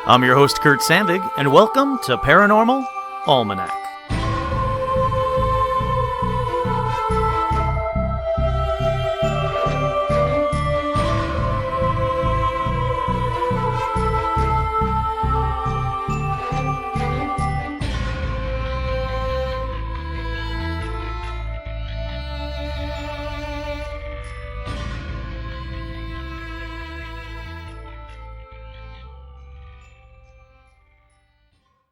I'm your host, Kurt Sandvig, and welcome to Paranormal Almanac.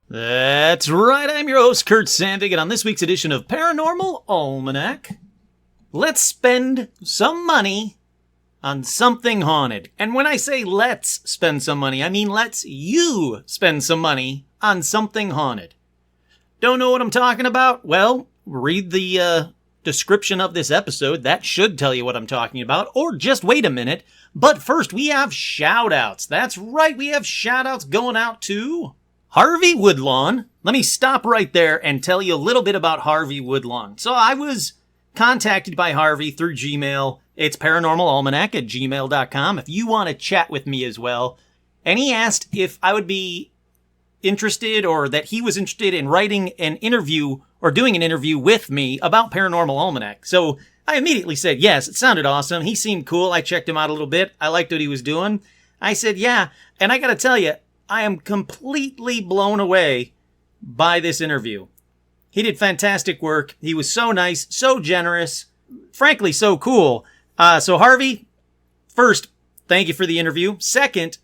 That's right, I'm your host, Kurt Sandvig, and on this week's edition of Paranormal Almanac, let's spend some money on something haunted. And when I say let's spend some money, I mean let's you spend some money on something haunted. Don't know what I'm talking about? Well, read the description of this episode. That should tell you what I'm talking about. Or just wait a minute. But first, we have shout-outs. That's right, we have shout-outs going out to Harvey Woodlawn. Let me stop right there and tell you a little bit about Harvey Woodlawn. So I was contacted by Harvey through Gmail. It's paranormalalmanac@gmail.com if you want to chat with me as well. And he asked if I would be interested or that he was interested in writing an interview or doing an interview with me about Paranormal Almanac. So I immediately said yes. It sounded awesome. He seemed cool. I checked him out a little bit. I liked what he was doing. I said yeah. And I got to tell you, I am completely blown away by this interview. He did fantastic work. He was so nice, so generous, frankly, so cool. So Harvey, first, thank you for the interview. Second,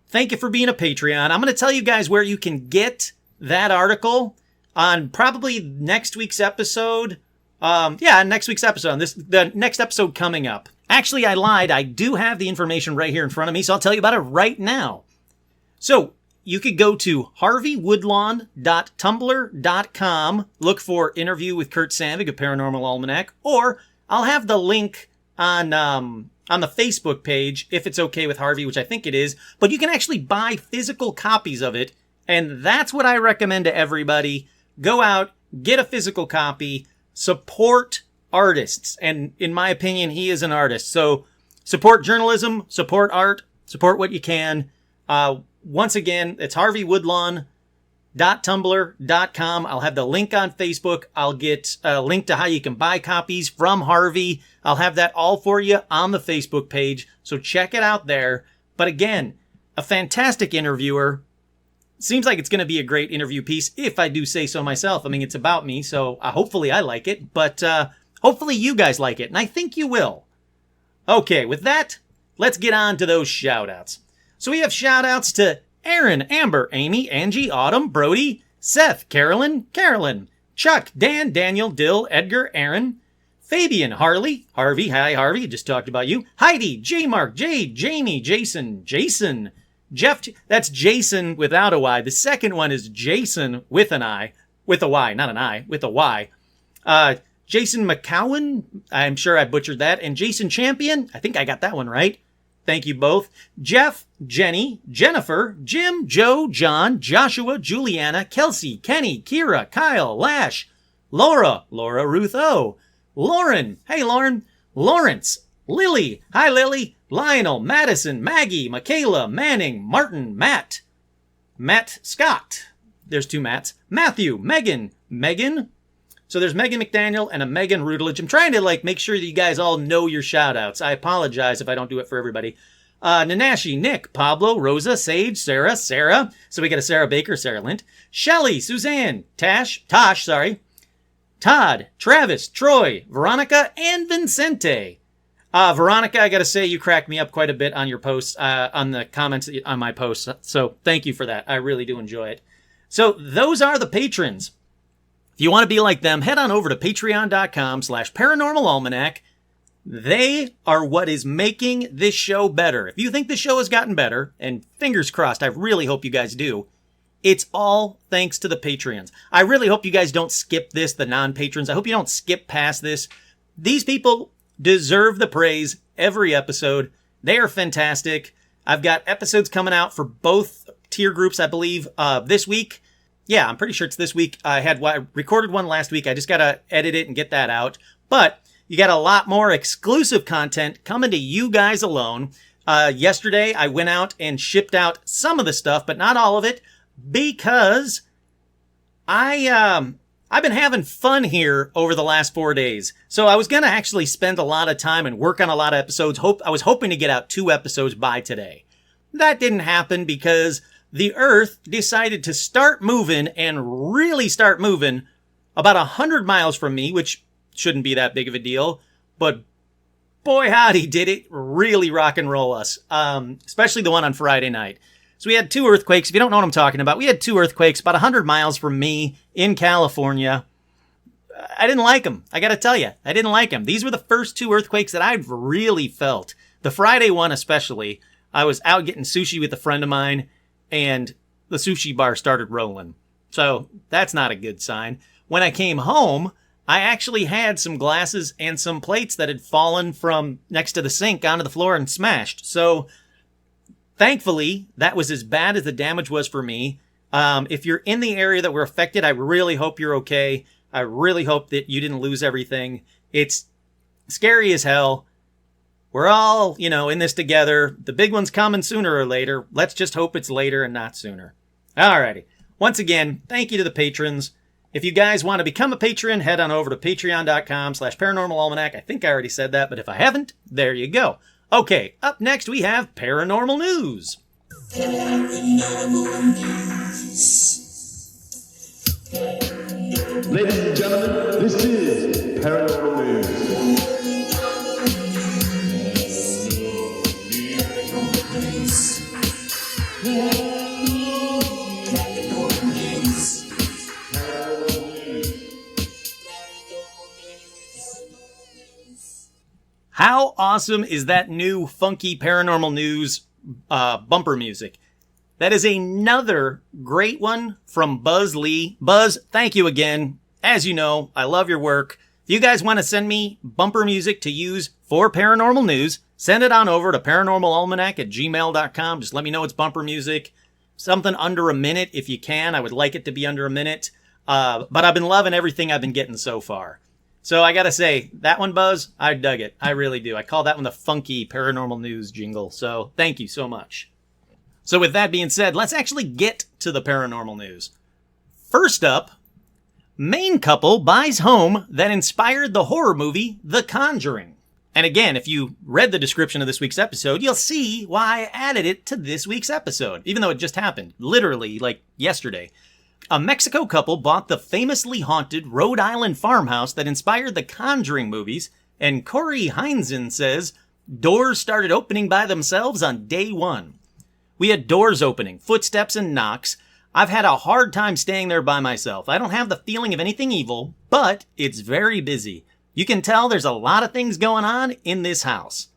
thank you for being a Patreon. I'm going to tell you guys where you can get that article on probably next week's episode. Next week's episode. The next episode coming up. Actually, I lied. I do have the information right here in front of me, so I'll tell you about it right now. So, you could go to harveywoodlawn.tumblr.com, look for Interview with Kurt Sandvig of Paranormal Almanac, or I'll have the link on the Facebook page, if it's okay with Harvey, which I think it is, but you can actually buy physical copies of it, and that's what I recommend to everybody. Go out, get a physical copy, support artists, and in my opinion, he is an artist. So, support journalism, support art, support what you can. Once again, it's harveywoodlawn.tumblr.com. I'll have the link on Facebook. I'll get a link to how you can buy copies from Harvey. I'll have that all for you on the Facebook page. So check it out there. But again, a fantastic interviewer. Seems like it's going to be a great interview piece, if I do say so myself. I mean, it's about me, so hopefully I like it. But hopefully you guys like it, and I think you will. Okay, with that, let's get on to those shout-outs. So we have shout-outs to Aaron, Amber, Amy, Angie, Autumn, Brody, Seth, Carolyn, Chuck, Dan, Daniel, Dill, Edgar, Aaron, Fabian, Harley, Harvey, hi Harvey, just talked about you, Heidi, J. Mark, Jade, Jamie, Jason, Jeff, that's Jason without a Y. The second one is Jason with an I, with a Y, not an I, with a Y. Jason McCowan, I'm sure I butchered that, and Jason Champion, I think I got that one right. Thank you both. Jeff, Jenny, Jennifer, Jim, Joe, John, Joshua, Juliana, Kelsey, Kenny, Kira, Kyle, Lash, Laura, Ruth O, Lauren, hey Lauren, Lawrence, Lily, hi Lily, Lionel, Madison, Maggie, Michaela, Manning, Martin, Matt Scott, there's two Matts, Matthew, Megan, so there's Megan McDaniel and a Megan Rutledge. I'm trying to make sure that you guys all know your shout-outs. I apologize if I don't do it for everybody. Nanashi, Nick, Pablo, Rosa, Sage, Sarah. So we got a Sarah Baker, Sarah Lint. Shelly, Suzanne, Tosh, Todd, Travis, Troy, Veronica, and Vincente. Veronica, I gotta say, you cracked me up quite a bit on your posts, on the comments on my posts. So thank you for that. I really do enjoy it. So those are the patrons. If you want to be like them, head on over to patreon.com/paranormalalmanac. They are what is making this show better. If you think the show has gotten better, and fingers crossed, I really hope you guys do, it's all thanks to the Patreons. I really hope you guys don't skip this, the non-patrons. I hope you don't skip past this. These people deserve the praise every episode. They are fantastic. I've got episodes coming out for both tier groups, I believe, this week. Yeah, I'm pretty sure it's this week. I recorded one last week. I just got to edit it and get that out. But you got a lot more exclusive content coming to you guys alone. Yesterday, I went out and shipped out some of the stuff, but not all of it, because I've been having fun here over the last 4 days. So I was going to actually spend a lot of time and work on a lot of episodes. I was hoping to get out 2 episodes by today. That didn't happen because the Earth decided to start moving and really start moving about 100 miles from me, which shouldn't be that big of a deal. But boy, howdy, did it really rock and roll us, especially the one on Friday night. So we had 2 earthquakes. If you don't know what I'm talking about, we had 2 earthquakes about 100 miles from me in California. I didn't like them. I got to tell you, I didn't like them. These were the first 2 earthquakes that I've really felt. The Friday one especially. I was out getting sushi with a friend of mine, and the sushi bar started rolling. So that's not a good sign. When I came home, I actually had some glasses and some plates that had fallen from next to the sink onto the floor and smashed. So thankfully, that was as bad as the damage was for me. If you're in the area that were affected, I really hope you're okay. I really hope that you didn't lose everything. It's scary as hell. We're all, in this together. The big one's coming sooner or later. Let's just hope it's later and not sooner. Alrighty. Once again, thank you to the patrons. If you guys want to become a patron, head on over to patreon.com/paranormalalmanac. I think I already said that, but if I haven't, there you go. Okay, up next we have Paranormal News. Paranormal News. Ladies and gentlemen, this is Paranormal News. How awesome is that new funky Paranormal News bumper music? That is another great one from Buzz Lee. Buzz, thank you again. As you know, I love your work. If you guys want to send me bumper music to use for Paranormal News, send it on over to paranormalalmanac@gmail.com. Just let me know it's bumper music. Something under a minute if you can. I would like it to be under a minute. But I've been loving everything I've been getting so far. So I gotta say, that one, Buzz, I dug it. I really do. I call that one the funky Paranormal News jingle. So thank you so much. So with that being said, let's actually get to the paranormal news. First up, Maine couple buys home that inspired the horror movie The Conjuring. And again, if you read the description of this week's episode, you'll see why I added it to this week's episode, even though it just happened, literally, like yesterday. A Mexico couple bought the famously haunted Rhode Island farmhouse that inspired the Conjuring movies, and Corey Heinzen says doors started opening by themselves on day 1. We had doors opening, footsteps and knocks. I've had a hard time staying there by myself. I don't have the feeling of anything evil, but it's very busy. You can tell there's a lot of things going on in this house.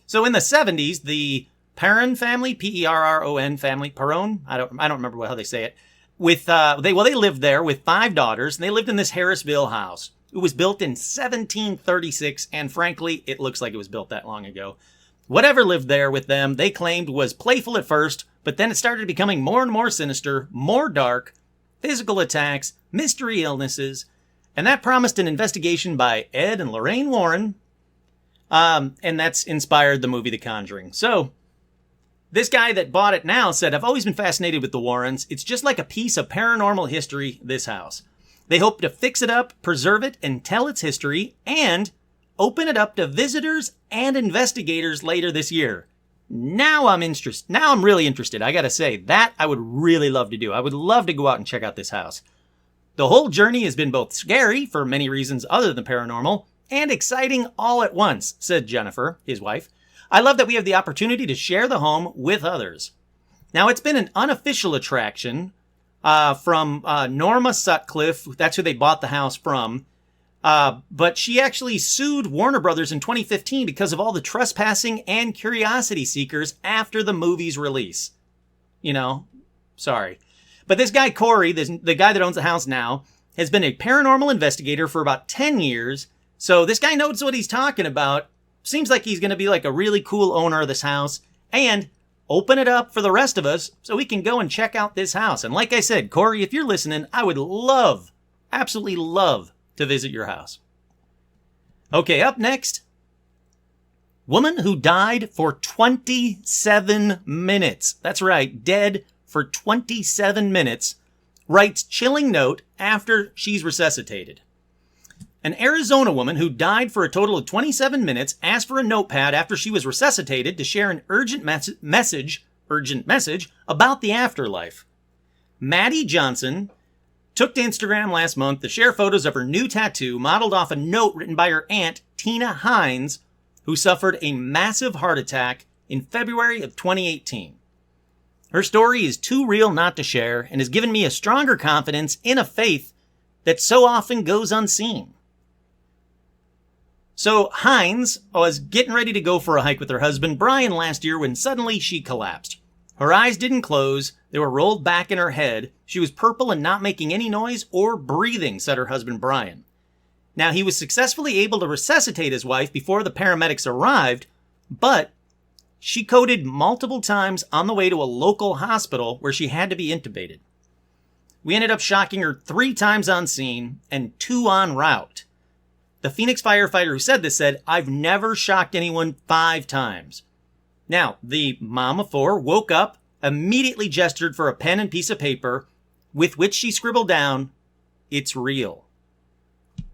So in the 70s, the Perron family, Perron family, Perron, I don't remember how they say it, they lived there with 5 daughters, and they lived in this Harrisville house. It was built in 1736, and frankly, it looks like it was built that long ago. Whatever lived there with them, they claimed was playful at first, but then it started becoming more and more sinister, more dark, physical attacks, mystery illnesses, and that promised an investigation by Ed and Lorraine Warren, and that's inspired the movie The Conjuring. So, this guy that bought it now said, I've always been fascinated with the Warrens. It's just like a piece of paranormal history, this house. They hope to fix it up, preserve it, and tell its history, and open it up to visitors and investigators later this year. Now I'm really interested. I gotta say, that I would really love to do. I would love to go out and check out this house. The whole journey has been both scary, for many reasons other than paranormal, and exciting all at once, said Jennifer, his wife. I love that we have the opportunity to share the home with others. Now, it's been an unofficial attraction from Norma Sutcliffe. That's who they bought the house from. But she actually sued Warner Brothers in 2015 because of all the trespassing and curiosity seekers after the movie's release. Sorry. But this guy, Corey, the guy that owns the house now, has been a paranormal investigator for about 10 years. So this guy knows what he's talking about. Seems like he's going to be like a really cool owner of this house and open it up for the rest of us so we can go and check out this house. And like I said, Corey, if you're listening, I would absolutely love to visit your house. Okay, up next, Woman who died for 27 minutes. That's right, dead for 27 minutes. Writes chilling note after she's resuscitated. An Arizona woman who died for a total of 27 minutes asked for a notepad after she was resuscitated to share an urgent message about the afterlife. Maddie Johnson took to Instagram last month to share photos of her new tattoo modeled off a note written by her aunt, Tina Hines, who suffered a massive heart attack in February of 2018. Her story is too real not to share and has given me a stronger confidence in a faith that so often goes unseen. So Hines was getting ready to go for a hike with her husband Brian last year when suddenly she collapsed. Her eyes didn't close, they were rolled back in her head. She was purple and not making any noise or breathing, said her husband Brian. Now, he was successfully able to resuscitate his wife before the paramedics arrived, but she coded multiple times on the way to a local hospital where she had to be intubated. We ended up shocking her 3 times on scene and 2 en route. The Phoenix firefighter who said this said, "I've never shocked anyone 5 times. Now, the mom of 4 woke up, immediately gestured for a pen and piece of paper, with which she scribbled down, "It's real."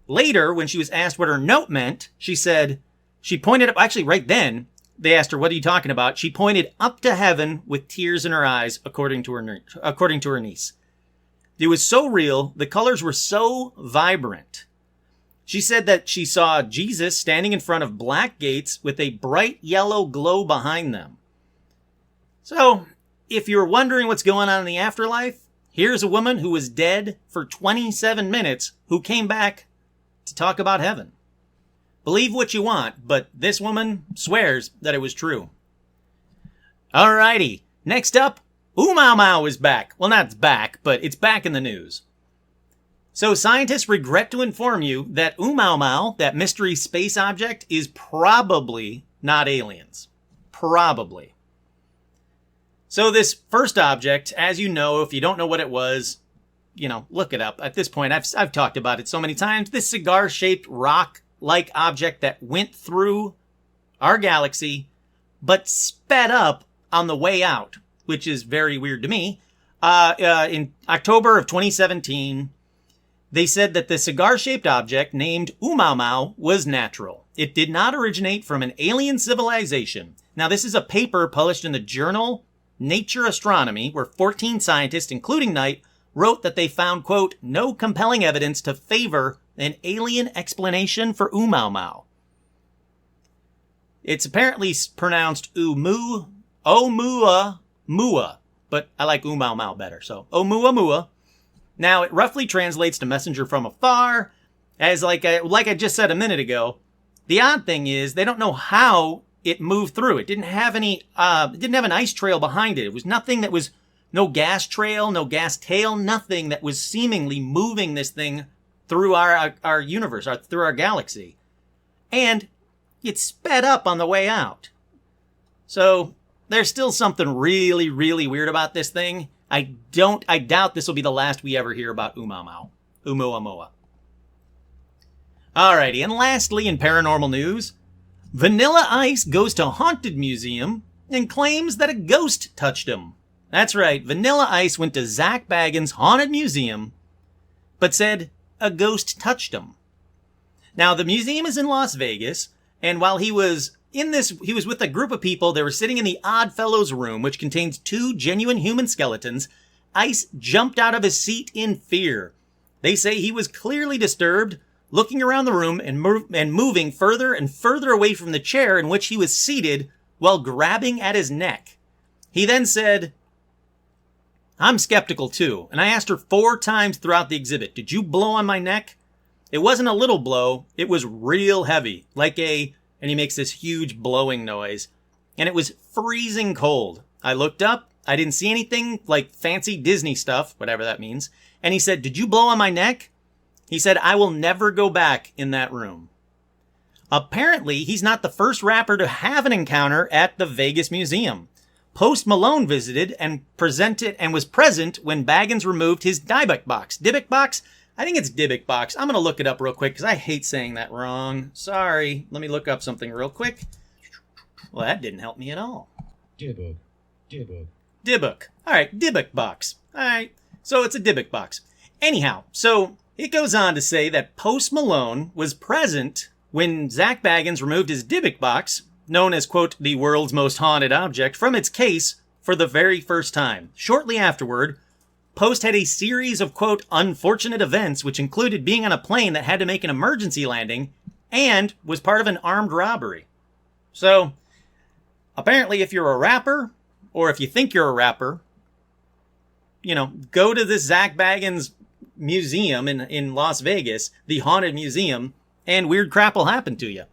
Later, when she was asked what her note meant, she said, she pointed up, actually right then, they asked her, "What are you talking about?" She pointed up to heaven with tears in her eyes, according to her niece. It was so real, the colors were so vibrant. She said that she saw Jesus standing in front of black gates with a bright yellow glow behind them. So, if you're wondering what's going on in the afterlife, here's a woman who was dead for 27 minutes who came back to talk about heaven. Believe what you want, but this woman swears that it was true. Alrighty, next up, Oumuamua is back. Well, not it's back, but it's back in the news. So scientists regret to inform you that Oumuamua, that mystery space object, is probably not aliens. Probably. So this first object, as you know, if you don't know what it was, look it up. At this point, I've talked about it so many times. This cigar-shaped rock-like object that went through our galaxy, but sped up on the way out, which is very weird to me. In October of 2017, they said that the cigar-shaped object named Oumuamua was natural. It did not originate from an alien civilization. Now, this is a paper published in the journal Nature Astronomy, where 14 scientists, including Knight, wrote that they found, quote, "no compelling evidence to favor an alien explanation for Oumuamua." It's apparently pronounced Oumuamua, but I like Oumuamua better, so Oumuamua. Now, it roughly translates to messenger from afar, as like I just said a minute ago. The odd thing is they don't know how it moved through. It didn't have an ice trail behind it. It was nothing that was, no gas trail, no gas tail, nothing that was seemingly moving this thing through our universe, through our galaxy. And it sped up on the way out. So there's still something really, really weird about this thing. I doubt this will be the last we ever hear about Oumuamua. Alrighty, and lastly in paranormal news, Vanilla Ice goes to Haunted Museum and claims that a ghost touched him. That's right, Vanilla Ice went to Zach Bagans' Haunted Museum, but said a ghost touched him. Now, the museum is in Las Vegas, and while he was with a group of people. They were sitting in the Odd Fellows room, which contains 2 genuine human skeletons. Ice jumped out of his seat in fear. They say he was clearly disturbed, looking around the room and moving further and further away from the chair in which he was seated while grabbing at his neck. He then said, "I'm skeptical too, and I asked her 4 times throughout the exhibit, 'Did you blow on my neck?' It wasn't a little blow, it was real heavy, and he makes this huge blowing noise. And it was freezing cold. I looked up. I didn't see anything like fancy Disney stuff, whatever that means. And he said, 'Did you blow on my neck?' He said, 'I will never go back in that room.'" Apparently, he's not the first rapper to have an encounter at the Vegas Museum. Post Malone visited and was present when Baggins removed his Dybbuk box. Dybbuk box? I think it's Dybbuk box. I'm going to look it up real quick because I hate saying that wrong. Sorry. Let me look up something real quick. Well, that didn't help me at all. Dybbuk. Dybbuk. Dybbuk. All right, Dybbuk box. All right, so it's a Dybbuk box. Anyhow, so it goes on to say that Post Malone was present when Zak Bagans removed his Dybbuk box, known as, quote, the world's most haunted object, from its case for the very first time. Shortly afterward, Post had a series of, quote, unfortunate events, which included being on a plane that had to make an emergency landing and was part of an armed robbery. So, apparently, if you're a rapper, or if you think you're a rapper, go to this Zak Bagans museum in Las Vegas, the Haunted Museum, and weird crap will happen to you.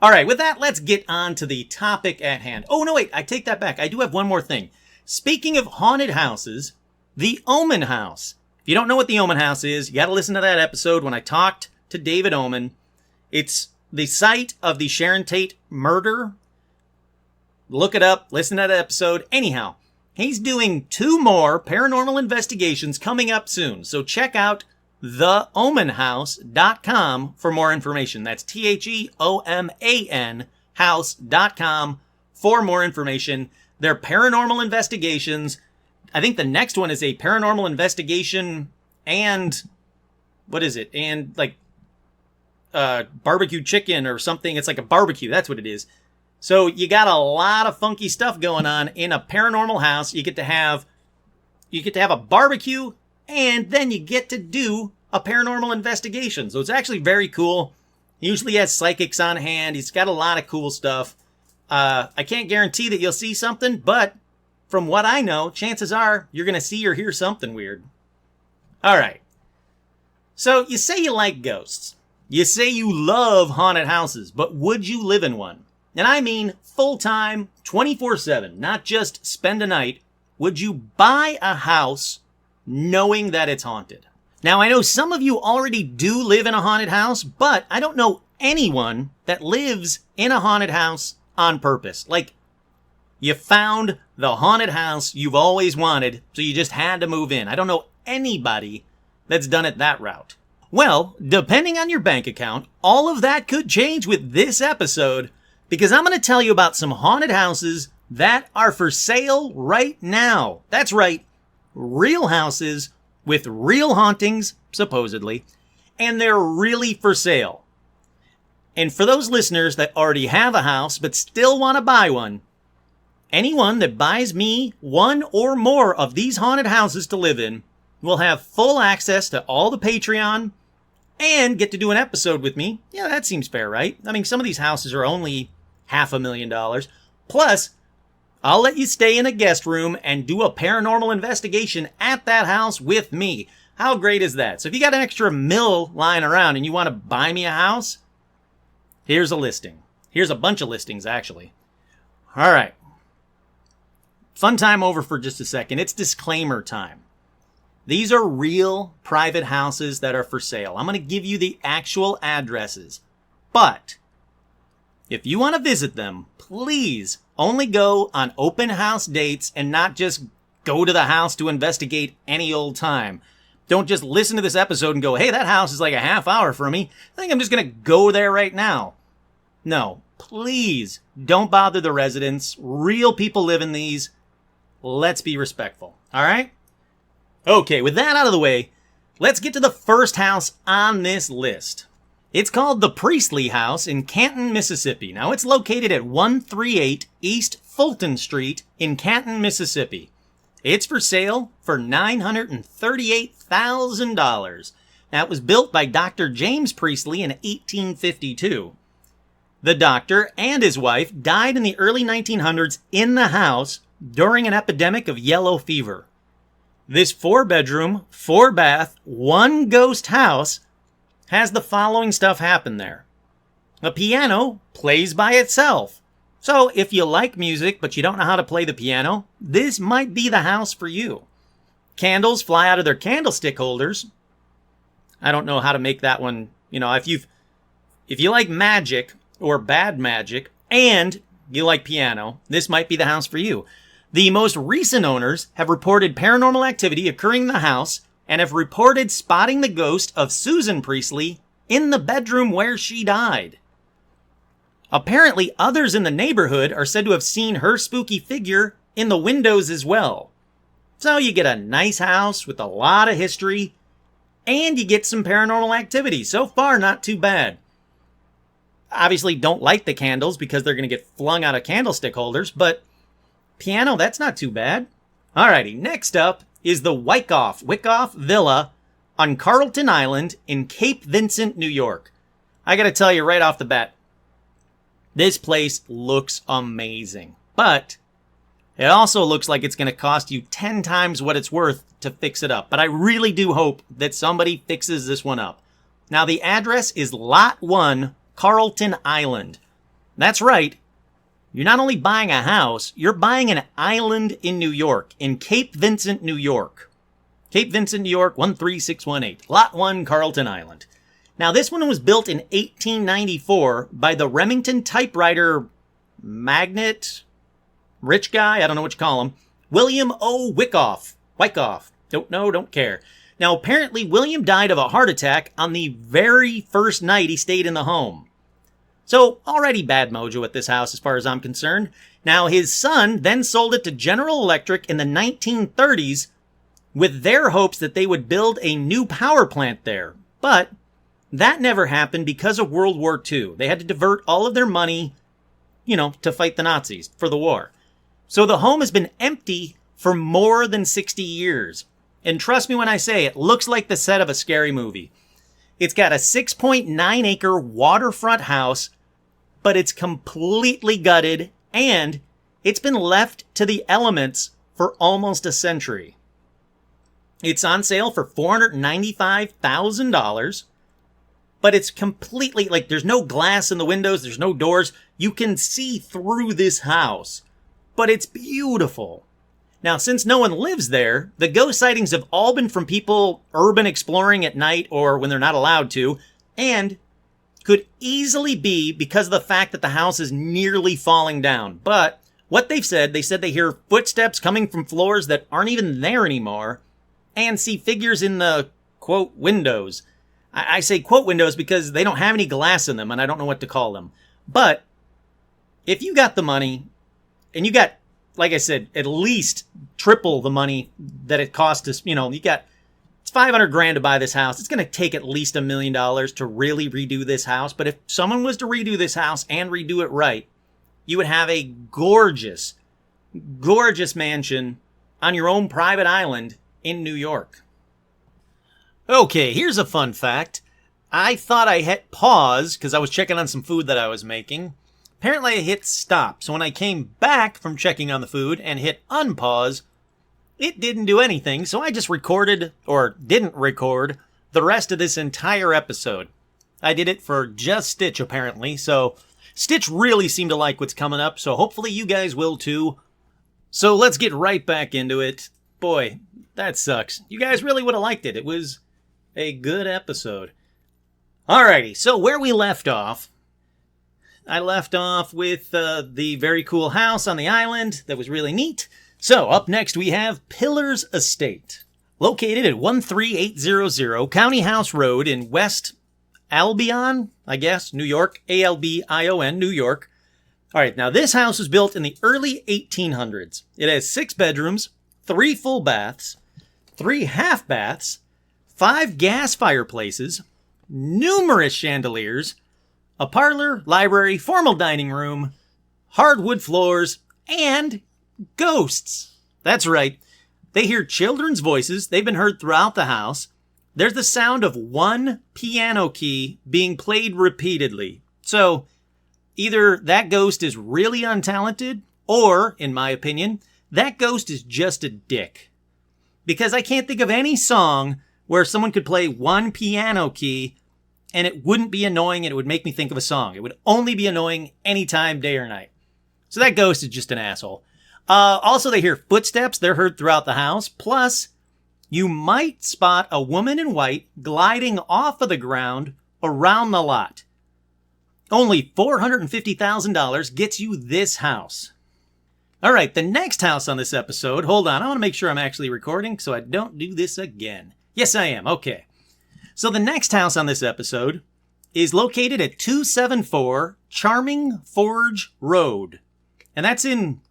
All right, with that, let's get on to the topic at hand. Oh, no, wait, I take that back. I do have one more thing. Speaking of haunted houses, the Omen House. If you don't know what the Omen House is, you got to listen to that episode when I talked to David Omen. It's the site of the Sharon Tate murder. Look it up, listen to that episode. Anyhow, he's doing 2 more paranormal investigations coming up soon. So check out theomenhouse.com for more information. That's THEOMAN house.com for more information. They're paranormal investigations. I think the next one is a paranormal investigation and what is it? And like barbecue chicken or something. It's like a barbecue. That's what it is. So you got a lot of funky stuff going on in a paranormal house. You get to have a barbecue and then you get to do a paranormal investigation. So it's actually very cool. He usually has psychics on hand. He's got a lot of cool stuff. I can't guarantee that you'll see something, but from what I know, chances are you're going to see or hear something weird. All right. So you say you like ghosts. You say you love haunted houses, but would you live in one? And I mean full-time, 24/7, not just spend a night. Would you buy a house knowing that it's haunted? Now, I know some of you already do live in a haunted house, but I don't know anyone that lives in a haunted house on purpose. Like, you found the haunted house you've always wanted, so you just had to move in. I don't know anybody that's done it that route. Well, depending on your bank account, all of that could change with this episode, because I'm going to tell you about some haunted houses that are for sale right now. That's right, real houses with real hauntings, supposedly, and they're really for sale. And for those listeners that already have a house but still want to buy one, anyone that buys me one or more of these haunted houses to live in will have full access to all the Patreon and get to do an episode with me. Yeah, that seems fair, right? I mean, some of these houses are only $500,000. Plus, I'll let you stay in a guest room and do a paranormal investigation at that house with me. How great is that? So if you got an extra $1 lying around and you want to buy me a house, here's a listing. Here's a bunch of listings, actually. All right. Fun time over for just a second. It's disclaimer time. These are real private houses that are for sale. I'm going to give you the actual addresses. But if you want to visit them, please only go on open house dates and not just go to the house to investigate any old time. Don't just listen to this episode and go, hey, that house is like a half hour from me. I think I'm just going to go there right now. No, please don't bother the residents. Real people live in these. Let's be respectful. All right? Okay, with that out of the way, let's get to the first house on this list. It's called the Priestley House in Canton, Mississippi. Now, it's located at 138 East Fulton Street in Canton, Mississippi. It's for sale for $938,000. Now, it was built by Dr. James Priestley in 1852. The doctor and his wife died in the early 1900s in the house during an epidemic of yellow fever. This 4-bedroom, 4-bath, 1-ghost house has the following stuff happen there. The piano plays by itself. So if you like music but you don't know how to play the piano, this might be the house for you. Candles fly out of their candlestick holders. I don't know how to make that one, if you like magic or bad magic and you like piano, this might be the house for you. The most recent owners have reported paranormal activity occurring in the house and have reported spotting the ghost of Susan Priestley in the bedroom where she died. Apparently, others in the neighborhood are said to have seen her spooky figure in the windows as well. So you get a nice house with a lot of history, and you get some paranormal activity. So far, not too bad. Obviously, don't light the candles because they're going to get flung out of candlestick holders, but piano, that's not too bad. Alrighty, next up is the Wyckoff Villa on Carlton Island in Cape Vincent, New York. I gotta tell you right off the bat, this place looks amazing, but it also looks like it's gonna cost you 10 times what it's worth to fix it up. But I really do hope that somebody fixes this one up. Now, the address is Lot 1, Carlton Island. That's right. You're not only buying a house, you're buying an island in New York, in Cape Vincent, New York. Cape Vincent, New York, 13618. Lot 1, Carlton Island. Now, this one was built in 1894 by the Remington typewriter magnate, rich guy, I don't know what you call him, William O. Wyckoff. Don't know, don't care. Now, apparently, William died of a heart attack on the very first night he stayed in the home. So, already bad mojo at this house as far as I'm concerned. Now, his son then sold it to General Electric in the 1930s with their hopes that they would build a new power plant there. But that never happened because of World War II. They had to divert all of their money, to fight the Nazis for the war. So the home has been empty for more than 60 years. And trust me when I say it looks like the set of a scary movie. It's got a 6.9 acre waterfront house, but it's completely gutted and it's been left to the elements for almost a century. It's on sale for $495,000, but it's completely, there's no glass in the windows, there's no doors. You can see through this house, but it's beautiful. Now, since no one lives there, the ghost sightings have all been from people urban exploring at night or when they're not allowed to, and could easily be because of the fact that the house is nearly falling down. But what they said they hear footsteps coming from floors that aren't even there anymore and see figures in the, quote, windows. I say quote windows because they don't have any glass in them and I don't know what to call them. But if you got the money and you got, like I said, at least triple the money that it cost us, it's $500,000 to buy this house. It's going to take at least $1 million to really redo this house. But if someone was to redo this house and redo it right, you would have a gorgeous, gorgeous mansion on your own private island in New York. Okay, here's a fun fact. I thought I hit pause because I was checking on some food that I was making. Apparently I hit stop. So when I came back from checking on the food and hit unpause, it didn't do anything, so I just recorded, or didn't record, the rest of this entire episode. I did it for just Stitch, apparently, so Stitch really seemed to like what's coming up, so hopefully you guys will too. So let's get right back into it. Boy, that sucks. You guys really would have liked it. It was a good episode. Alrighty, so where we left off, I left off with the very cool house on the island that was really neat. So, up next we have Pillars Estate, located at 13800 County House Road in West Albion, New York, Albion, New York. All right, now this house was built in the early 1800s. It has 6 bedrooms, 3 full baths, 3 half baths, 5 gas fireplaces, numerous chandeliers, a parlor, library, formal dining room, hardwood floors, and ghosts. That's right. They hear children's voices. They've been heard throughout the house. There's the sound of one piano key being played repeatedly. So either that ghost is really untalented, or, in my opinion, that ghost is just a dick. Because I can't think of any song where someone could play one piano key and it wouldn't be annoying and it would make me think of a song. It would only be annoying anytime, day or night. So that ghost is just an asshole. Also, they hear footsteps. They're heard throughout the house. Plus, you might spot a woman in white gliding off of the ground around the lot. Only $450,000 gets you this house. All right, the next house on this episode. Hold on, I want to make sure I'm actually recording so I don't do this again. Yes, I am. Okay. So the next house on this episode is located at 274 Charming Forge Road. And that's in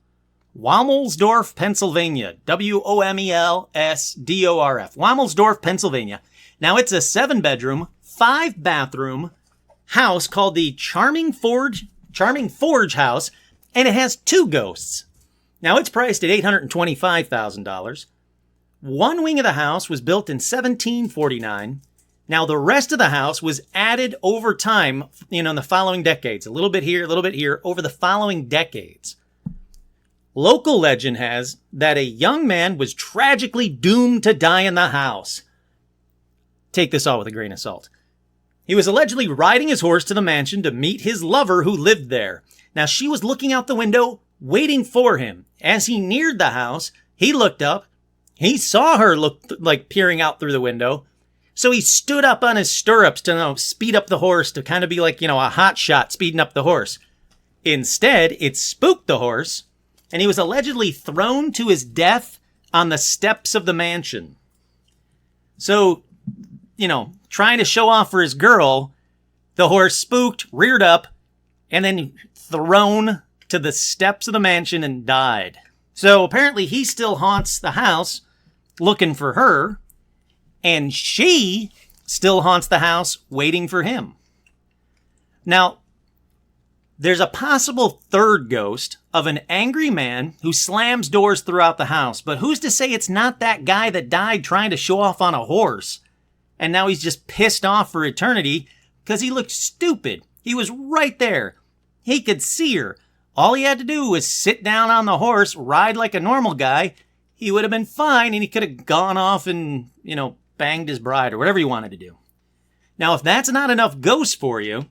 Womelsdorf, Pennsylvania. Womelsdorf. Womelsdorf, Pennsylvania. Now, it's a 7-bedroom, 5-bathroom house called the Charming Forge House, and it has 2 ghosts. Now, it's priced at $825,000. One wing of the house was built in 1749. Now, the rest of the house was added over time, in the following decades. A little bit here, over the following decades. Local legend has that a young man was tragically doomed to die in the house. Take this all with a grain of salt. He was allegedly riding his horse to the mansion to meet his lover who lived there. Now, she was looking out the window, waiting for him. As he neared the house, he looked up. He saw her peering out through the window. So he stood up on his stirrups to speed up the horse, to kind of be like, a hot shot speeding up the horse. Instead, it spooked the horse, and he was allegedly thrown to his death on the steps of the mansion. So, trying to show off for his girl, the horse spooked, reared up, and then thrown to the steps of the mansion and died. So apparently he still haunts the house looking for her, and she still haunts the house waiting for him. Now, there's a possible third ghost of an angry man who slams doors throughout the house, but who's to say it's not that guy that died trying to show off on a horse, and now he's just pissed off for eternity because he looked stupid. He was right there. He could see her. All he had to do was sit down on the horse, ride like a normal guy. He would have been fine, and he could have gone off and, banged his bride or whatever he wanted to do. Now, if that's not enough ghosts for you,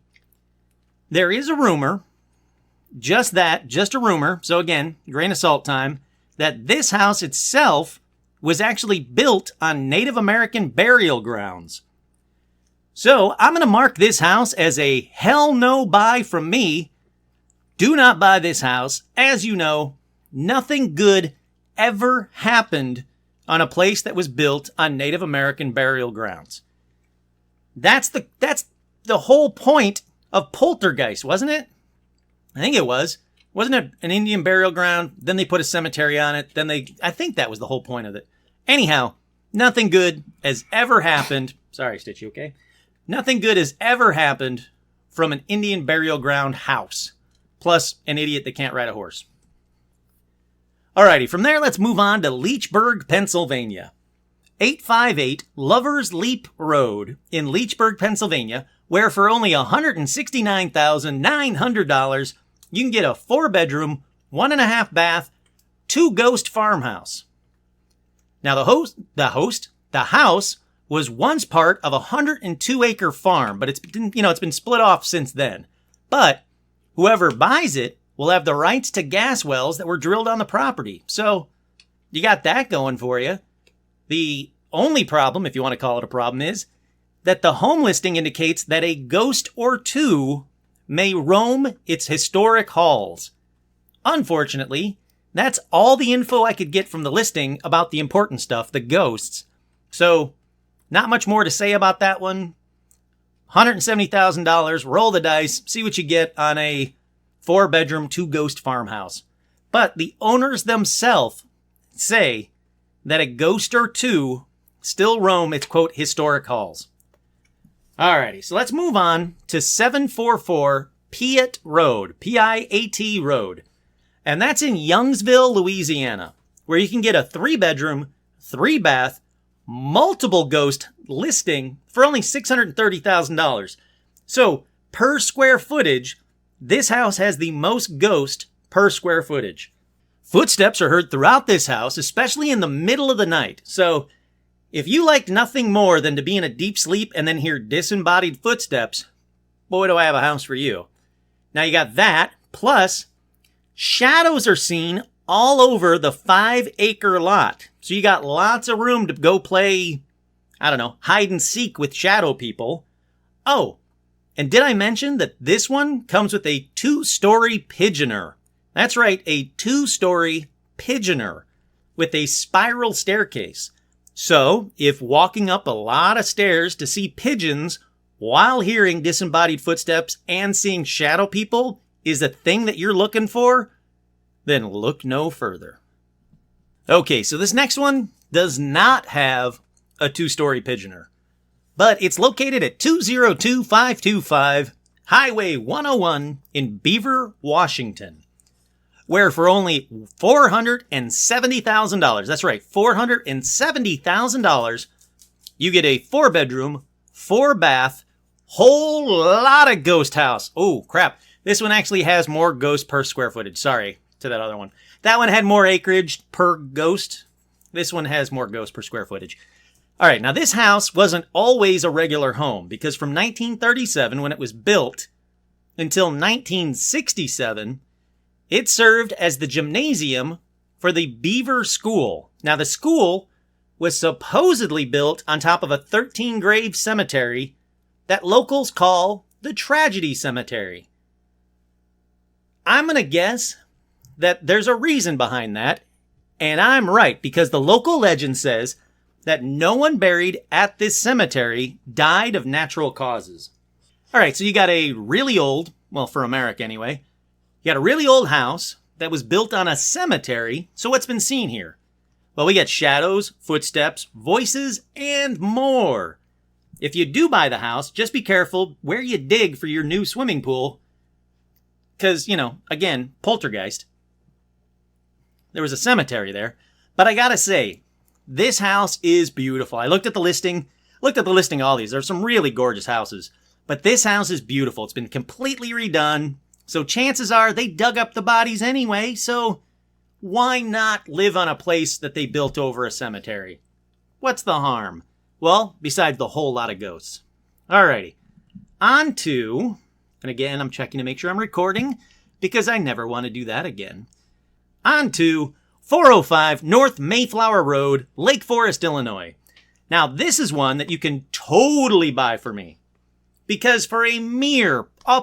there is a rumor, just a rumor, so again, grain of salt time, that this house itself was actually built on Native American burial grounds. So, I'm going to mark this house as a hell no buy from me. Do not buy this house. As you know, nothing good ever happened on a place that was built on Native American burial grounds. That's the whole point of Poltergeist, wasn't it? I think it was. Wasn't it an Indian burial ground? Then they put a cemetery on it. I think that was the whole point of it. Anyhow, nothing good has ever happened. Sorry, Stitch, you okay? Nothing good has ever happened from an Indian burial ground house. Plus an idiot that can't ride a horse. Alrighty, from there, let's move on to Leechburg, Pennsylvania. 858 Lover's Leap Road in Leechburg, Pennsylvania, where for only $169,900, you can get a 4-bedroom, 1.5 bath, 2-ghost farmhouse. Now, the house was once part of a 102-acre farm, but it's been split off since then. But whoever buys it will have the rights to gas wells that were drilled on the property. So you got that going for you. The only problem, if you want to call it a problem, is that the home listing indicates that a ghost or two may roam its historic halls. Unfortunately, that's all the info I could get from the listing about the important stuff, the ghosts. So, not much more to say about that one. $170,000, roll the dice, see what you get on a 4-bedroom, 2-ghost farmhouse. But the owners themselves say that a ghost or two still roam its, quote, historic halls. Alrighty, so let's move on to 744 Piat Road, P-I-A-T Road. And that's in Youngsville, Louisiana, where you can get a 3-bedroom, 3-bath, multiple ghost listing for only $630,000. So, per square footage, this house has the most ghost per square footage. Footsteps are heard throughout this house, especially in the middle of the night. So, if you liked nothing more than to be in a deep sleep and then hear disembodied footsteps, boy, do I have a house for you. Now you got that, plus shadows are seen all over the 5-acre lot. So you got lots of room to go play, hide and seek with shadow people. Oh, and did I mention that this one comes with a 2-story pigeoner? That's right, a 2-story pigeoner with a spiral staircase. So, if walking up a lot of stairs to see pigeons while hearing disembodied footsteps and seeing shadow people is the thing that you're looking for, then look no further. Okay, so this next one does not have a 2-story pigeoner, but it's located at 202525 Highway 101 in Beaver, Washington, where for only $470,000, that's right, $470,000, you get a 4-bedroom, 4-bath, whole lot of ghost house. Oh, crap. This one actually has more ghost per square footage. Sorry to that other one. That one had more acreage per ghost. This one has more ghost per square footage. All right, now this house wasn't always a regular home because from 1937, when it was built, until 1967, it served as the gymnasium for the Beaver School. Now, the school was supposedly built on top of a 13-grave cemetery that locals call the Tragedy Cemetery. I'm going to guess that there's a reason behind that, and I'm right, because the local legend says that no one buried at this cemetery died of natural causes. All right, so you got a really old, well, for America anyway, you got a really old house that was built on a cemetery. So what's been seen here? Well, we got shadows, footsteps, voices, and more. If you do buy the house, just be careful where you dig for your new swimming pool. Because, again, poltergeist. There was a cemetery there. But I gotta say, this house is beautiful. I looked at the listing of all these. There's some really gorgeous houses. But this house is beautiful. It's been completely redone. So chances are they dug up the bodies anyway. So why not live on a place that they built over a cemetery? What's the harm? Well, besides the whole lot of ghosts. Alrighty. On to, and again, I'm checking to make sure I'm recording because I never want to do that again. On to 405 North Mayflower Road, Lake Forest, Illinois. Now, this is one that you can totally buy for me. Because for a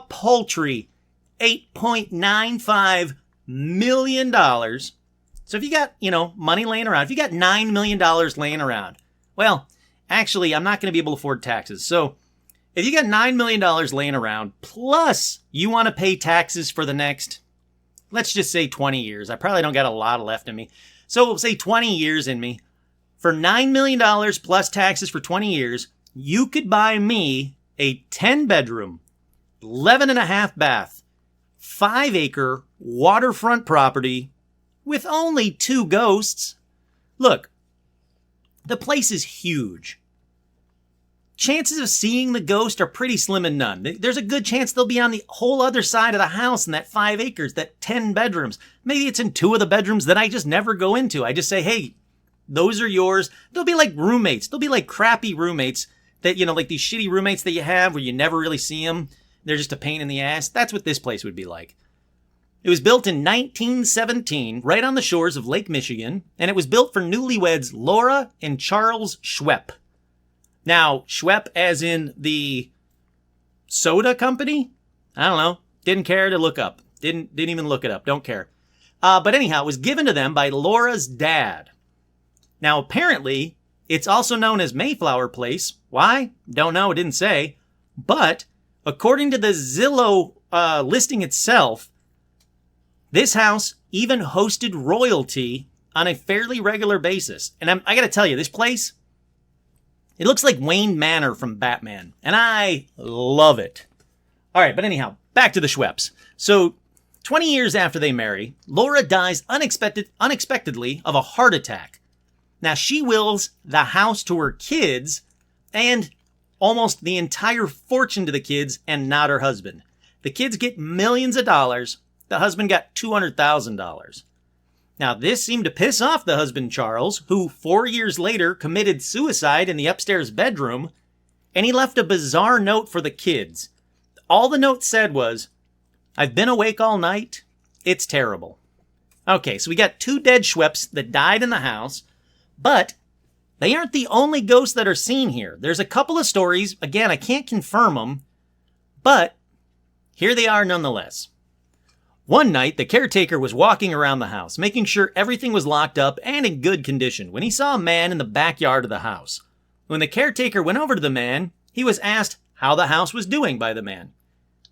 paltry $8.95 million, so if you got, money laying around, if you got $9 million laying around, well, actually, I'm not going to be able to afford taxes. So if you got $9 million laying around, plus you want to pay taxes for the next, let's just say 20 years. I probably don't got a lot left in me. So we'll say 20 years in me. For $9 million plus taxes for 20 years, you could buy me a 10-bedroom, 11.5 bath, 5-acre waterfront property with only 2 ghosts. Look, the place is huge. Chances of seeing the ghost are pretty slim and none. There's a good chance they'll be on the whole other side of the house in that 5 acres, that 10 bedrooms. Maybe it's in 2 of the bedrooms that I just never go into. I just say, hey, those are yours. They'll be like roommates. They'll be like crappy roommates that, like these shitty roommates that you have where you never really see them. They're just a pain in the ass. That's what this place would be like. It was built in 1917, right on the shores of Lake Michigan, and it was built for newlyweds Laura and Charles Schwepp. Now, Schwepp as in the soda company? I don't know. Didn't care to look up. Didn't even look it up. Don't care. But anyhow, it was given to them by Laura's dad. Now, apparently, it's also known as Mayflower Place. Why? Don't know. It didn't say. But according to the Zillow listing itself, this house even hosted royalty on a fairly regular basis. And I got to tell you, this place, it looks like Wayne Manor from Batman. And I love it. All right, but anyhow, back to the Schwepps. So 20 years after they marry, Laura dies unexpectedly of a heart attack. Now, she wills the house to her kids and almost the entire fortune to the kids and not her husband. The kids get millions of dollars. The husband got $200,000. Now, this seemed to piss off the husband, Charles, who 4 years later committed suicide in the upstairs bedroom, and he left a bizarre note for the kids. All the note said was, "I've been awake all night. It's terrible." Okay, so we got 2 dead Schwepps that died in the house, but they aren't the only ghosts that are seen here. There's a couple of stories. Again, I can't confirm them, but here they are nonetheless. One night, the caretaker was walking around the house, making sure everything was locked up and in good condition, when he saw a man in the backyard of the house. When the caretaker went over to the man, he was asked how the house was doing by the man.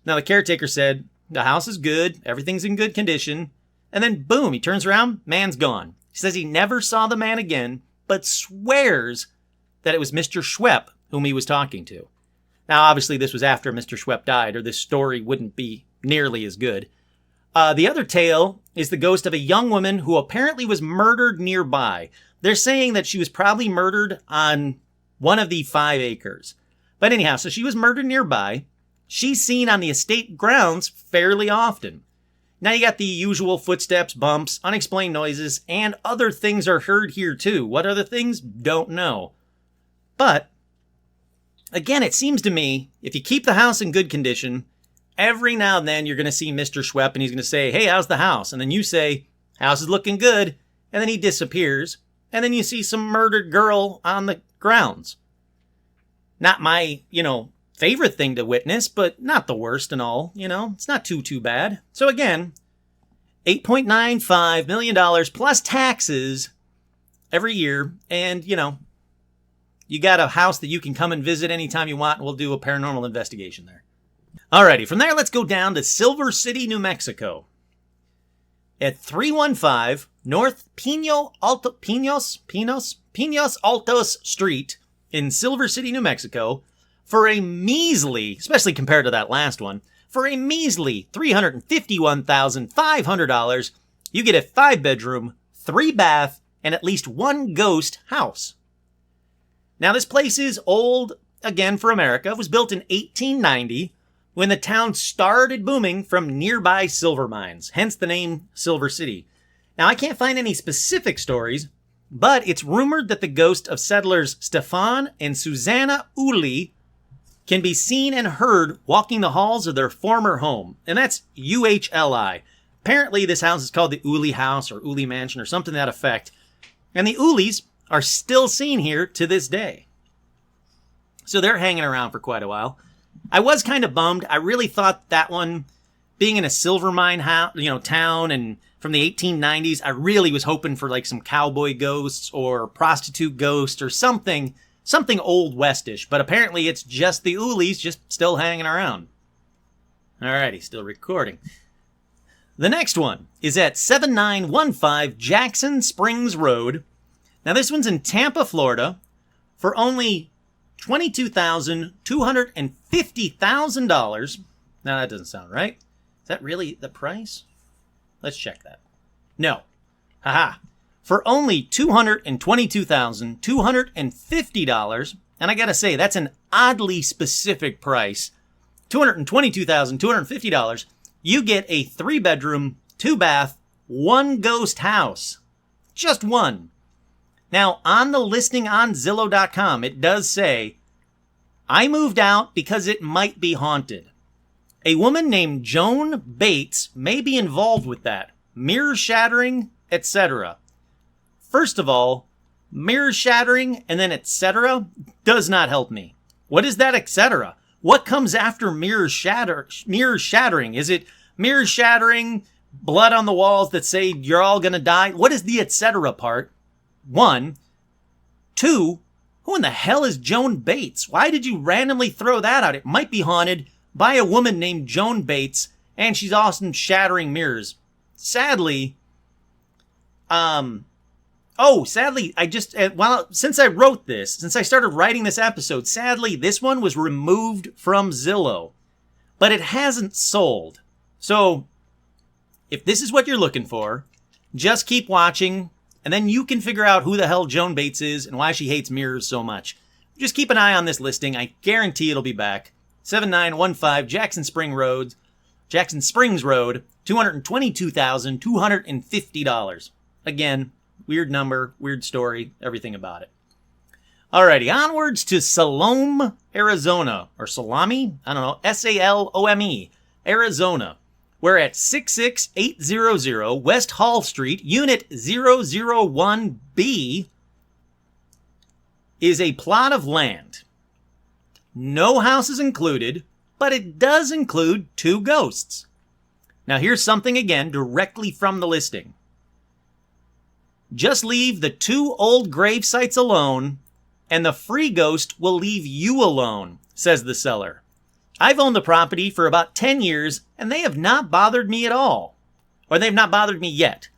Now, the caretaker said, the house is good, everything's in good condition, and then boom, he turns around, man's gone. He says he never saw the man again, but swears that it was Mr. Schwepp whom he was talking to. Now, obviously, this was after Mr. Schwepp died, or this story wouldn't be nearly as good. The other tale is the ghost of a young woman who apparently was murdered nearby. They're saying that she was probably murdered on one of the 5 acres. But anyhow, so she was murdered nearby. She's seen on the estate grounds fairly often. Now you got the usual footsteps, bumps, unexplained noises, and other things are heard here too. What other things? Don't know. But, again, it seems to me, if you keep the house in good condition, every now and then you're going to see Mr. Schwepp and he's going to say, hey, how's the house? And then you say, house is looking good. And then he disappears. And then you see some murdered girl on the grounds. Not my, favorite thing to witness, but not the worst and all, It's not too bad. So again, $8.95 million plus taxes every year. And, you got a house that you can come and visit anytime you want. And we'll do a paranormal investigation there. Alrighty, from there, let's go down to Silver City, New Mexico. At 315 North Pinos Altos Street in Silver City, New Mexico, for a measly, especially compared to that last one, for a measly $351,500, you get a 5-bedroom, 3-bath, and at least 1 ghost house. Now, this place is old, again, for America. It was built in 1890 when the town started booming from nearby silver mines, hence the name Silver City. Now, I can't find any specific stories, but it's rumored that the ghost of settlers Stefan and Susanna Uli can be seen and heard walking the halls of their former home, and that's UHLI. Apparently, this house is called the Uli House or Uli Mansion or something to that effect, and the Ulis are still seen here to this day. So they're hanging around for quite a while. I was kind of bummed. I really thought that one, being in a silver mine town and from the 1890s, I really was hoping for like some cowboy ghosts or prostitute ghosts or something old westish. But apparently it's just the Ulis just still hanging around. Alrighty, still recording. The next one is at 7915 Jackson Springs Road. Now this one's in Tampa, Florida, for only $22,250,000. Now that doesn't sound right. Is that really the price? Let's check that. No. Haha. For only $222,250, and I gotta say, that's an oddly specific price. $222,250, you get a 3-bedroom, 2-bath, 1 ghost house. Just one. Now, on the listing on Zillow.com, it does say, I moved out because it might be haunted. A woman named Joan Bates may be involved with that. Mirror shattering, etc. First of all, mirror shattering and then etc. does not help me. What is that etc.? What comes after mirror shattering? Is it mirror shattering, blood on the walls that say you're all gonna die? What is the etc. part? 1. 2, who in the hell is Joan Bates? Why did you randomly throw that out? It might be haunted by a woman named Joan Bates, and she's awesome shattering mirrors. Sadly, since I wrote this, since I started writing this episode, sadly, this one was removed from Zillow, but it hasn't sold. So, if this is what you're looking for, just keep watching, and then you can figure out who the hell Joan Bates is and why she hates mirrors so much. Just keep an eye on this listing. I guarantee it'll be back. 7915 Jackson Springs Road, $222,250. Again, weird number, weird story, everything about it. Alrighty, onwards to Salome, Arizona, or Salami, I don't know, Salome, Arizona. We're at 66800 West Hall Street, Unit 001B, is a plot of land. No house is included, but it does include 2 ghosts. Now here's something again directly from the listing. Just leave the 2 old grave sites alone, and the free ghost will leave you alone. says the seller. I've owned the property for about 10 years, and they have not bothered me at all. Or they've not bothered me yet.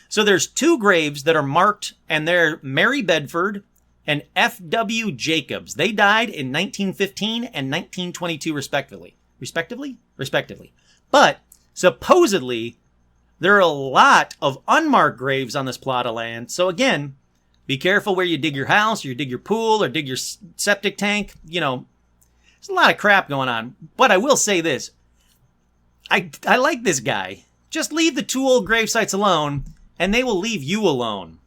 So there's 2 graves that are marked, and they're Mary Bedford and F.W. Jacobs. They died in 1915 and 1922, respectively. Respectively. But supposedly, there are a lot of unmarked graves on this plot of land. So again, be careful where you dig your house, or you dig your pool, or dig your septic tank. You know, there's a lot of crap going on. But I will say this. I like this guy. Just leave the 2 old grave sites alone, and they will leave you alone.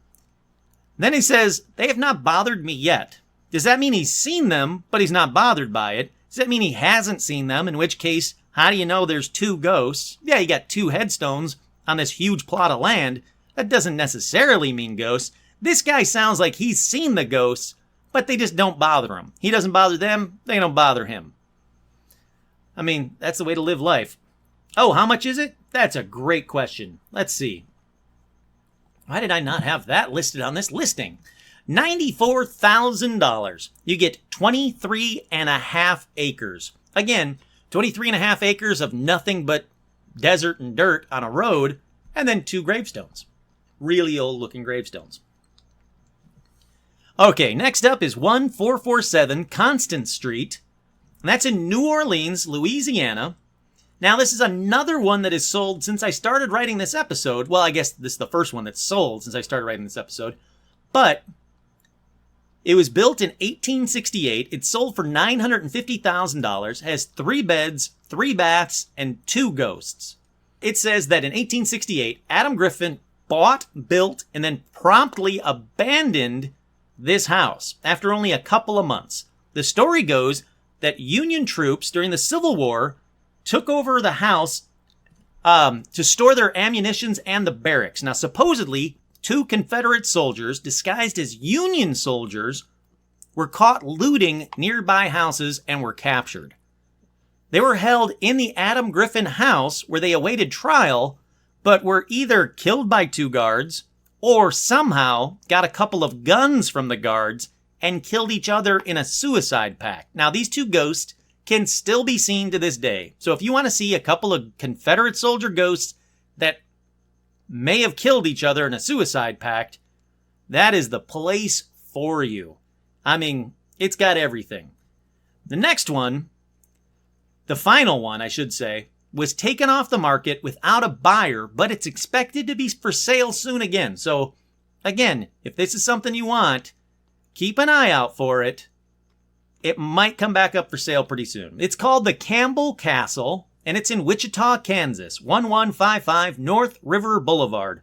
Then he says, they have not bothered me yet. Does that mean he's seen them, but he's not bothered by it? Does that mean he hasn't seen them, in which case, how do you know there's 2 ghosts? Yeah, you got 2 headstones on this huge plot of land. That doesn't necessarily mean ghosts. This guy sounds like he's seen the ghosts, but they just don't bother him. He doesn't bother them, they don't bother him. I mean, that's the way to live life. Oh, how much is it? That's a great question. Let's see. Why did I not have that listed on this listing? $94,000. You get 23.5 acres. Again, 23.5 acres of nothing but desert and dirt on a road, and then 2 gravestones. Really old looking gravestones. Okay, next up is 1447 Constant Street. And that's in New Orleans, Louisiana. Now, this is another one that is sold since I started writing this episode. Well, I guess this is the first one that's sold since I started writing this episode. But it was built in 1868. It sold for $950,000. Has 3 beds, 3 baths, and 2 ghosts. It says that in 1868, Adam Griffin bought, built, and then promptly abandoned this house after only a couple of months. The story goes that Union troops during the Civil War took over the house to store their ammunitions and the barracks. Now, supposedly, 2 Confederate soldiers disguised as Union soldiers were caught looting nearby houses and were captured. They were held in the Adam Griffin house where they awaited trial, but were either killed by 2 guards or somehow got a couple of guns from the guards and killed each other in a suicide pact. Now, these 2 ghosts can still be seen to this day. So if you want to see a couple of Confederate soldier ghosts that may have killed each other in a suicide pact, that is the place for you. I mean, it's got everything. The next one, the final one, I should say, was taken off the market without a buyer, but it's expected to be for sale soon again. So, again, if this is something you want, keep an eye out for it. It might come back up for sale pretty soon. It's called the Campbell Castle, and it's in Wichita, Kansas, 1155 North River Boulevard.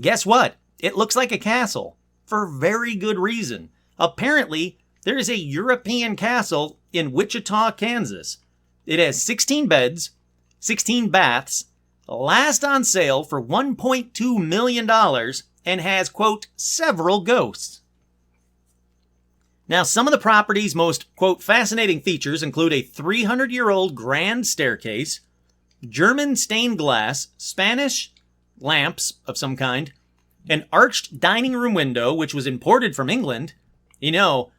Guess what? It looks like a castle, for very good reason. Apparently, there is a European castle in Wichita, Kansas. It has 16 beds, 16 baths, last on sale for $1.2 million, and has, quote, several ghosts. Now, some of the property's most, quote, fascinating features include a 300-year-old grand staircase, German stained glass, Spanish lamps of some kind, an arched dining room window, which was imported from England. You know,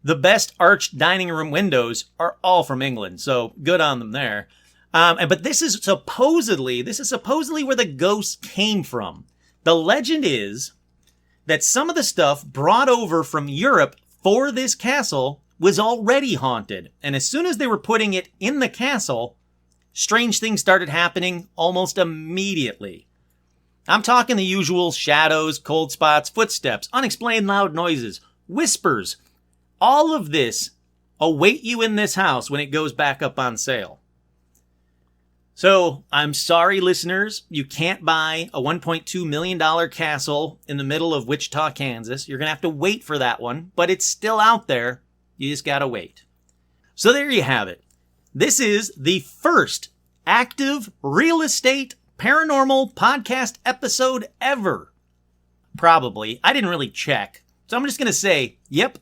the best arched dining room windows are all from England, so good on them there. But this is supposedly where the ghosts came from. The legend is that some of the stuff brought over from Europe for this castle was already haunted. And as soon as they were putting it in the castle, strange things started happening almost immediately. I'm talking the usual shadows, cold spots, footsteps, unexplained loud noises, whispers. All of this await you in this house when it goes back up on sale. So, I'm sorry, listeners, you can't buy a $1.2 million castle in the middle of Wichita, Kansas. You're going to have to wait for that one, but it's still out there. You just got to wait. So there you have it. This is the first active real estate paranormal podcast episode ever. Probably. I didn't really check. So I'm just going to say, yep,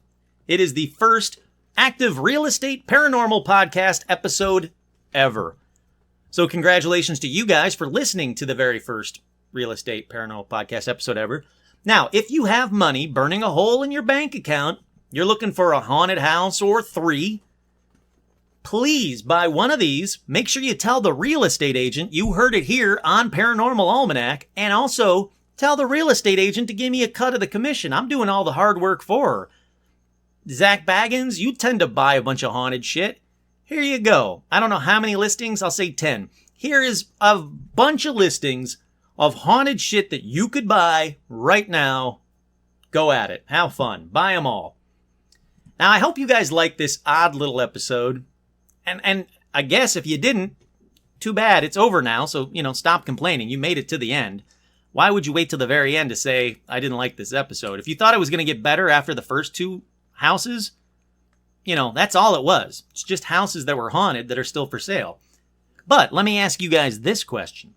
it is the first active real estate paranormal podcast episode ever. So congratulations to you guys for listening to the very first real estate paranormal podcast episode ever. Now, if you have money burning a hole in your bank account, you're looking for a haunted house or 3, please buy one of these. Make sure you tell the real estate agent you heard it here on Paranormal Almanac, and also tell the real estate agent to give me a cut of the commission. I'm doing all the hard work for her. Zach Baggins, you tend to buy a bunch of haunted shit. Here you go. I don't know how many listings. I'll say 10. Here is a bunch of listings of haunted shit that you could buy right now. Go at it. Have fun. Buy them all. Now, I hope you guys liked this odd little episode. And I guess if you didn't, too bad. It's over now, so, stop complaining. You made it to the end. Why would you wait till the very end to say, I didn't like this episode? If you thought it was going to get better after the first two houses, that's all it was. It's just houses that were haunted that are still for sale. But let me ask you guys this question.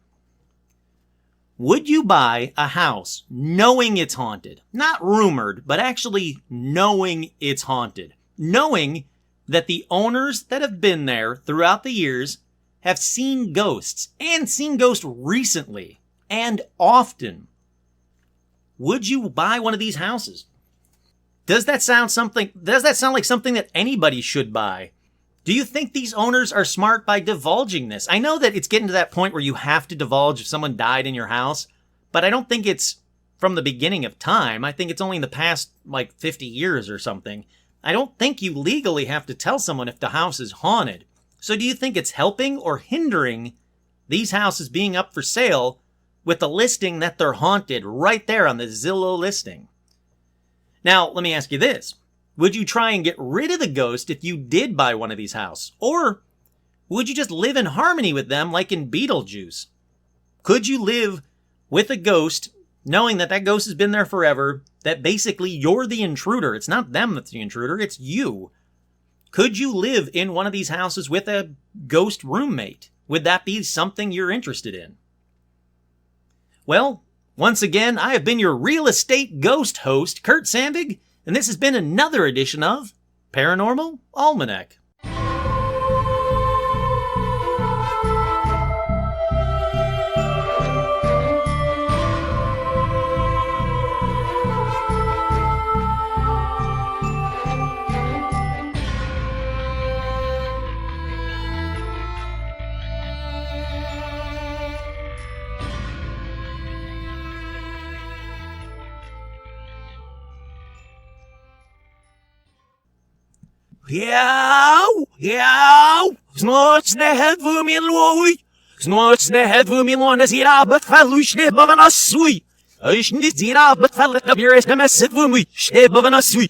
Would you buy a house knowing it's haunted? Not rumored, but actually knowing it's haunted. Knowing that the owners that have been there throughout the years have seen ghosts, and seen ghosts recently and often. Would you buy one of these houses? Does that sound like something that anybody should buy? Do you think these owners are smart by divulging this? I know that it's getting to that point where you have to divulge if someone died in your house, but I don't think it's from the beginning of time. I think it's only in the past, 50 years or something. I don't think you legally have to tell someone if the house is haunted. So do you think it's helping or hindering these houses being up for sale with the listing that they're haunted right there on the Zillow listing? Now, let me ask you this. Would you try and get rid of the ghost if you did buy one of these houses? Or would you just live in harmony with them like in Beetlejuice? Could you live with a ghost knowing that that ghost has been there forever, that basically you're the intruder? It's not them that's the intruder, it's you. Could you live in one of these houses with a ghost roommate? Would that be something you're interested in? Well, once again, I have been your real estate ghost host, Kurt Sandvig, and this has been another edition of Paranormal Almanac. Snart snähet för min loj. Snart snähet för min lån as ira betfall och snäbb av en assui. Jag snit ira betfallet av er sms för mig. Snäbb av en assui.